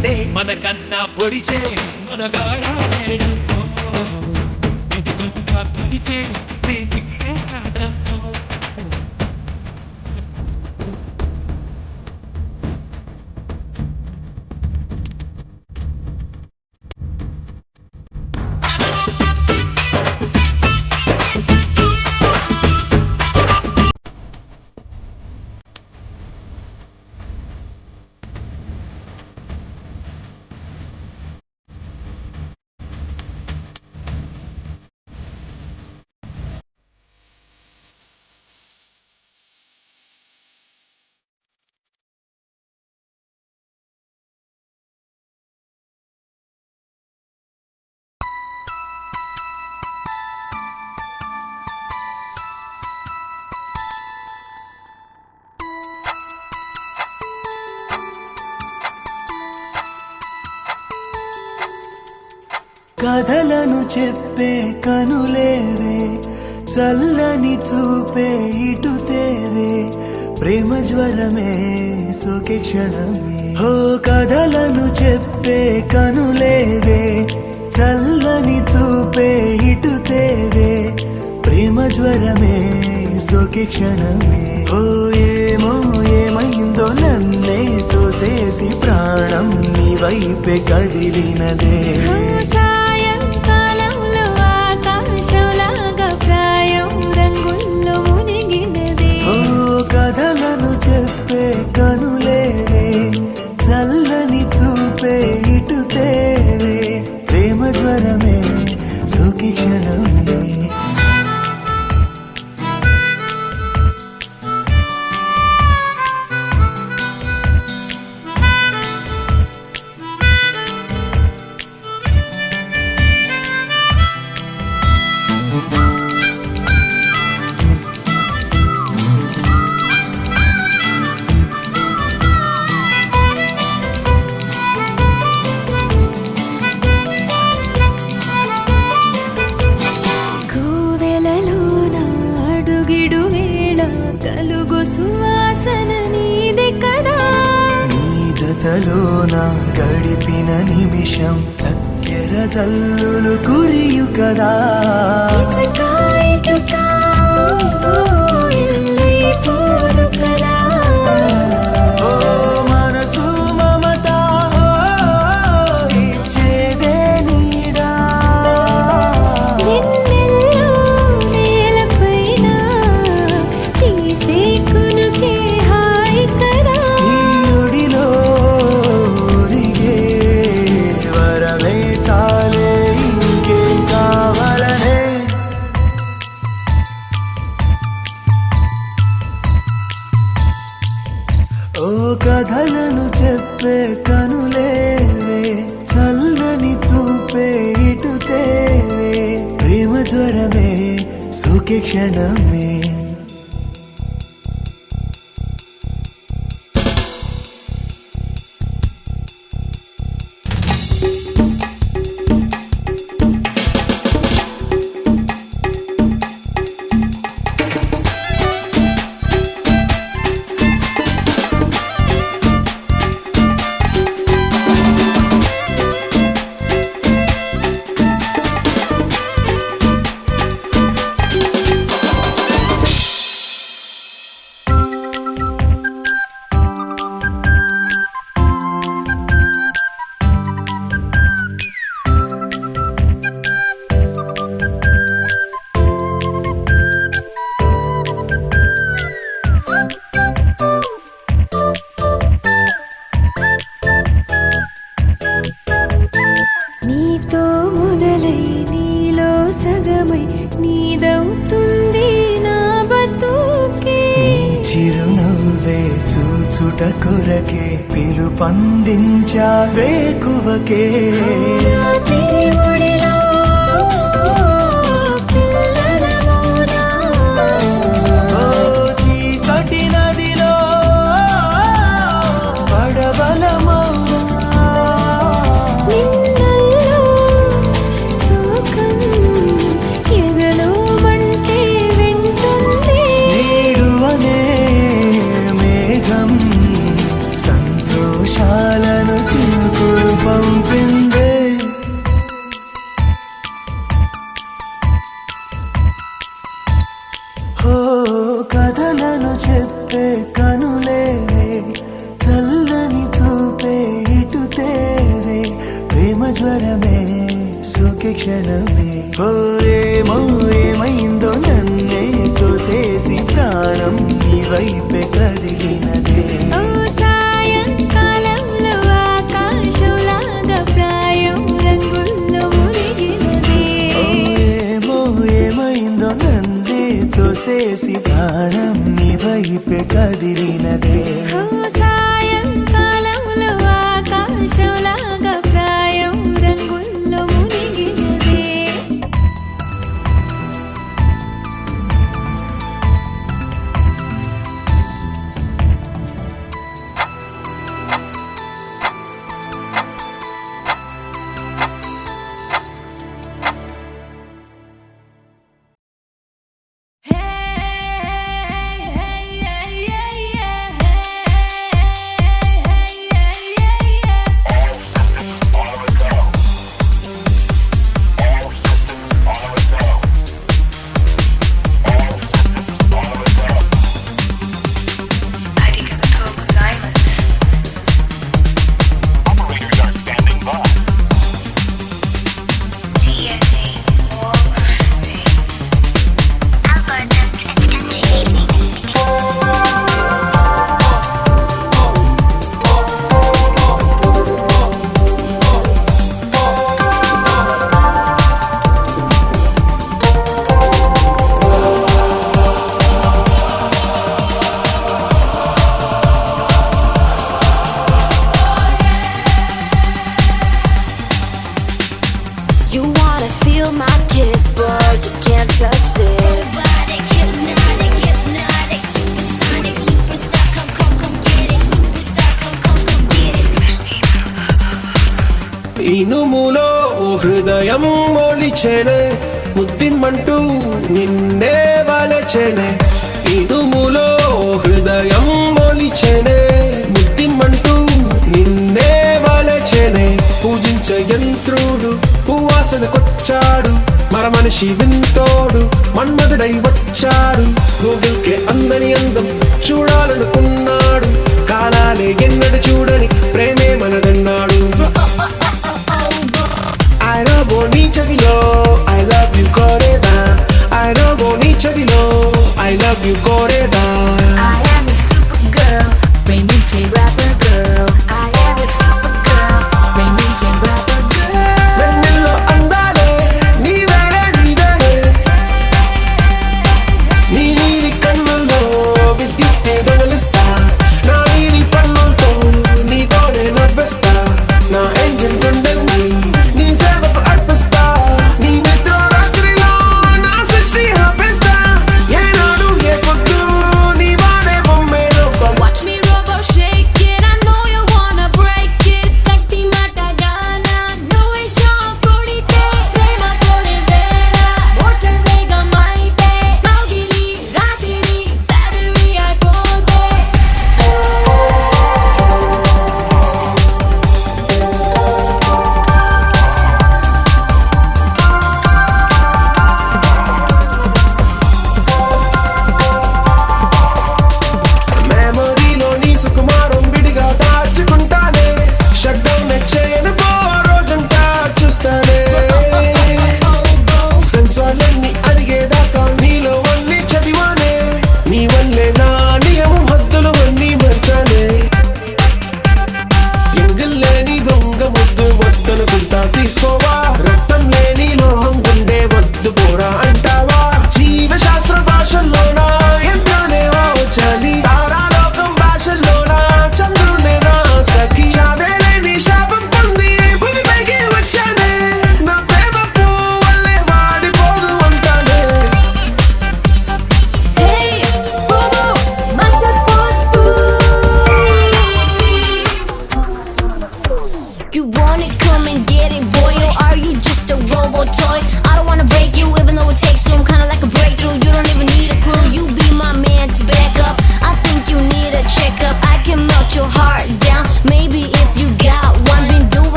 పొడిచిందే మనకన్నా పొడిచే మన గాడాడేడమ్మో ఇది కన్నా పొడిచే నీకే కాడమ్మో కథలను చెప్పే కనులేవే చల్లని చూపే ఇటు తేవే ప్రేమ జ్వరమే సోకే క్షణమే హో కథలను చెప్పే కనులేవే చల్లని చూపే ఇటు తేవే ప్రేమ జ్వరమే సోకే క్షణమే ఓ ఏమో ఏమైందో నన్నే తోసేసి ప్రాణం నీ వైపే కదిలినదే కథలను చెప్పే కనులేవే చల్లని చూపే ఇటు తేవే ప్రేమ జ్వరమే సోకి క్షణమే జతలోనా గడిపిన నిమిషం చక్కెర జల్లులు కురియు కదా మనసు మమత ఇచ్చేదే నీడా కథలను చెప్పే కనులేవే చల్లని చూపే ఇటు తేవే ప్రేమ జ్వరమే సోకే క్షణమే చూచుట కొరకే పిలుపందించా వేకువకే చీకటి నదిలో పడవల సంతోషాలను చినుకు ఒకే క్షణమే ఓ ఏమో ఏమైందో నన్నే తోసేసి ప్రాణం నీ వైపే కదిలినదే ఓ సాయంకాలంలో ఆకాశంలాగా ప్రాయం రంగుల్లో మునిగినదే ఓ ఏమో ఏమైందో నన్నే తోసేసి ప్రాణం నీ వైపే కదిలినదే ఓ సాయంకాలంలో ఆకాశంలాగా ప్రాయం రంగుల్లో మునిగినదే You wanna feel my kiss, but you can't touch this. Robotic, hypnotic, hypnotic, supersonic, superstar, come get it, superstar, come get it. ఇనుములో హృదయం మొలిచెనే ముద్దిమ్మంటూ నిన్నే వలచెనే ఇనుములో హృదయం మొలిచెనే ముద్దిమ్మంటూ నిన్నే వలచెనే పూజించ యంత్రుడు పువ్వాసనకొచ్చాడు మరమనిషి వింతోడు మన్మధుడై వచ్చాడు గూగుల్కే అందని అందం చూడాలనుకున్నాడు కాలాలే ఎన్నడు చూడని ప్రేమే మనదన్నాడు I love నీ చదిలో I love you కోరేదా I love నీ చదిలో I love you కోరేదా I am a super girl, ప్రేమించే rapper girl. I am a super girl, ప్రేమించే rapper girl. వెన్నెల్లో అందాలే నీవేలే నీవేలే నీ నీలి కన్నుల్లో విద్యుత్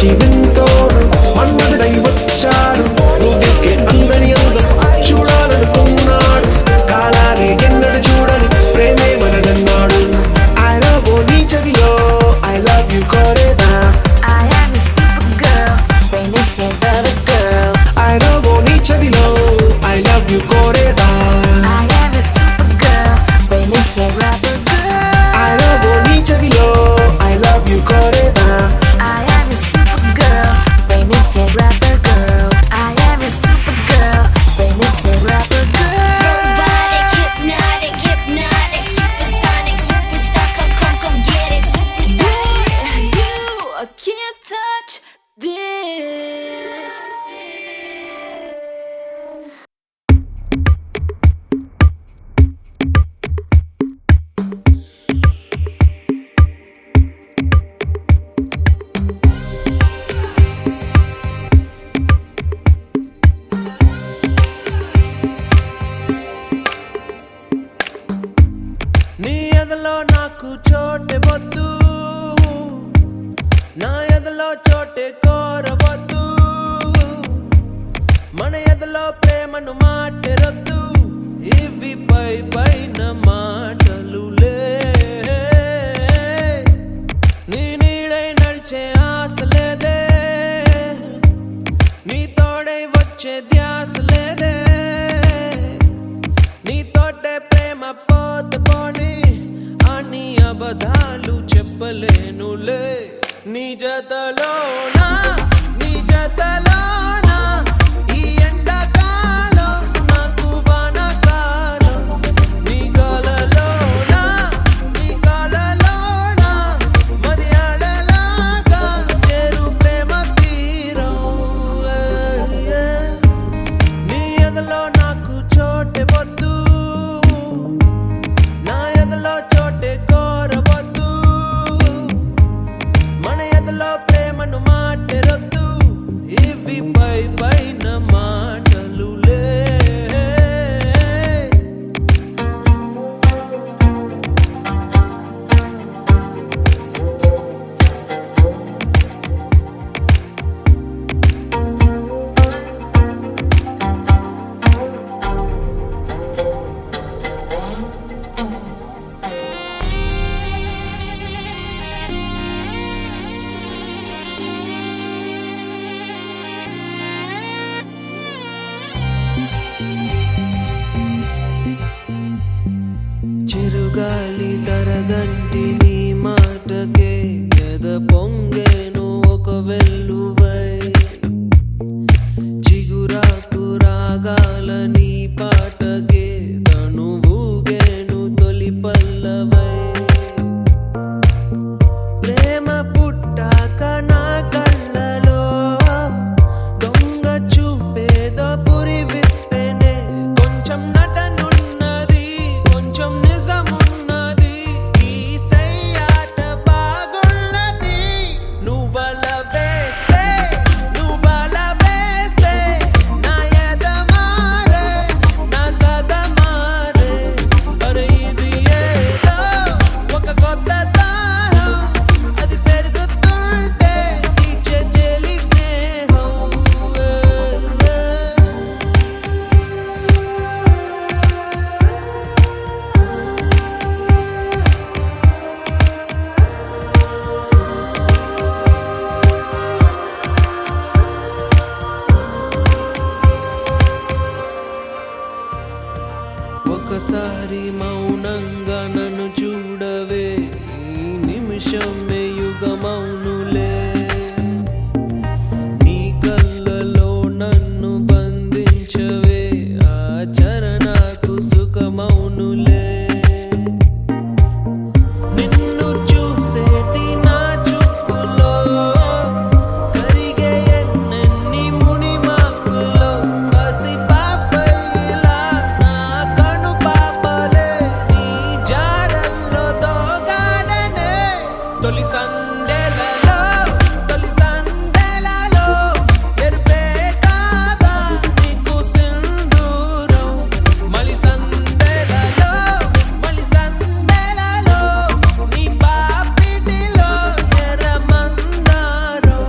మంచి వింటోడు మన్మధుడై వచ్చాడు గూగుల్కే అందని అందం చూడాలనుకున్నాడు కాలాన్ని ఎన్నడు చూడని ప్రేమే మనదన్నాడు I love నీ చెవిలో I love you కోరేదా I am a super girl, ప్రేమించే rubber girl. I love నీ చెవిలో I love you కోరేదా I am a super girl, ప్రేమించే rubber girl. I love నీ చెవిలో I love you కోరేదా I am a super girl, ప్రేమించే rubber girl. I am a super girl, ప్రేమించే rubber girl. Robotic, hypnotic, hypnotic, supersonic, superstar. Come get it, superstar. You can't touch this. నీ ఎదలో నాకు చోటే వద్దు నా ఎదలో చోటే కోరవద్దు మన ఎదలో ప్రేమను మాటెరొద్దు ఇవి పై పైన మాటలులే నీ నీడై నడిచే ఆశ లేదే నీ తోడై వచ్చే ధ్యాస లేదే నీతోటే ప్రేమ పోత పోని అని అబద్ధాలు చెప్పలేనులే నీ జతలోనా ఈ ఎండాకాలం నాకు వానకాలం నీ కలలోనా మది అలలాగా చేరు ప్రేమ తీరం నీ ఎదలో నాకు చోటే వద్దు నా ఎదలో చోటే కోరవద్దు మన ఎదలో ప్రేమను మాటెరొద్దు ఇవి పై పైన మాటలులే చిరుగాలి తరగంటి నీ మాటకే ఎద పొంగేను ఒక వెల్లువై చిగురాకు రాగాల నీ పాటకే తను ఊగేను తొలి పల్లవై ప్రేమ పుట్టాక నా కళ్ళలో దొంగ చూపేదో పురి విప్పెనే కొంచెం నటనున్నది కొంచెం నిజమున్నది ఈ సయ్యాట బాగున్నది నువ్వల వేస్తే నా ఎద మారే నా కథ మారే అరే ఇది ఏదో ఒక కొత్త దారం అది పెరుగుతుంటే తీర్చే చెలి స్నేహం ఒకసారి మౌనంగా నన్ను చూడవే ఈ నిమిషమే యుగమౌనులే నీ కళ్ళలో నన్ను బంధించవే ఆ చరణకు సుఖమౌనులే నిన్ను చూసేటి నా చూపులో కరిగే ఎన్నెన్ని ముని మాకుల్లో పసి పాపయ్యలా నా కను పాపలే నీ జాడల్లో దోగాడనే తొలి సందెలలో ఎరుపే కాదా నీకు సింధూరం మలి సందెలలో నీ పాపిటిలో ఎర్రమందారం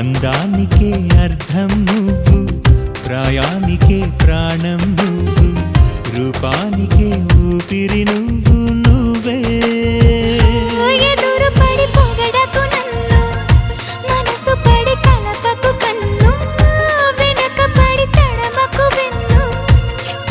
అందానికే అర్థం నువ్వు, ప్రాయానికే ప్రాణం నువ్వు, రూపానికే ఊపిరి నువ్వు నువ్వే. ఎదురు పడి పొగడకు నన్ను, మనసు పడి కలపకు కన్ను, వెనక పడి తడమకు వెన్ను,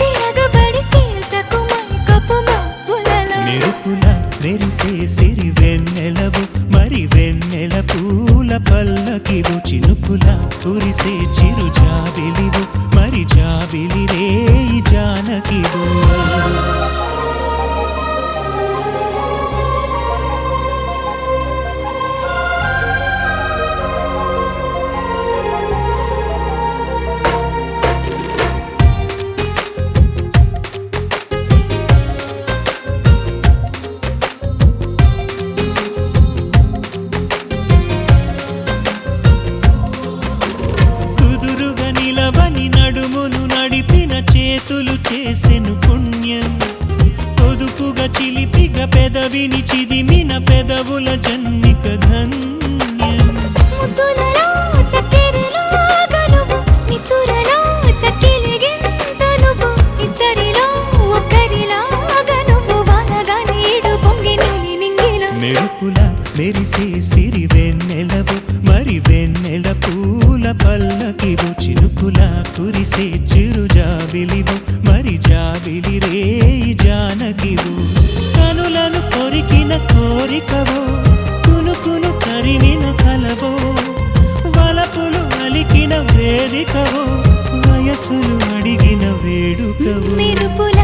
తిరగబడి తీర్చకు మైకపు మబ్బులలో. మెరుపుల మెరిసే సిరి వెన్నెలవు, మరి వెన్నెల పూల పల్లకివు, చినుకుల కురిసే చిరు జాబిలివు, మరి జాబిలి రేయి జానకివు. కుదురుగా నిలవని నడుమును నడిపిన చేతులు చేసెను పుణ్యం, పొదుపుగా చిలిపిగా పెదవిని చిదిమిన పెదవుల జన్నిక ధన్యం. ముద్దులలో చక్కెరలాగా నువ్వు, నితురలో చక్కిలిగింత నువ్వు, ఇద్దరిలో ఒక్కరిలాగా నువ్వు, వానగా నీడు పొంగి నీలి నింగిలో. మెరుపుల మెరిసే సిరి వెన్నెలవు, మరి వెన్నెల పూల పల్లకివు, చినుకుల కురిసే చిరు జాబిలివు, మరి జాబిలి రేయి జానకివు. కనులను కొరికిన కోరికవో, కునుకును తరిమిన కలవో, వలపులు అలికిన వేదికవో, వయసులు అడిగిన వేడుకవో. మెరుపుల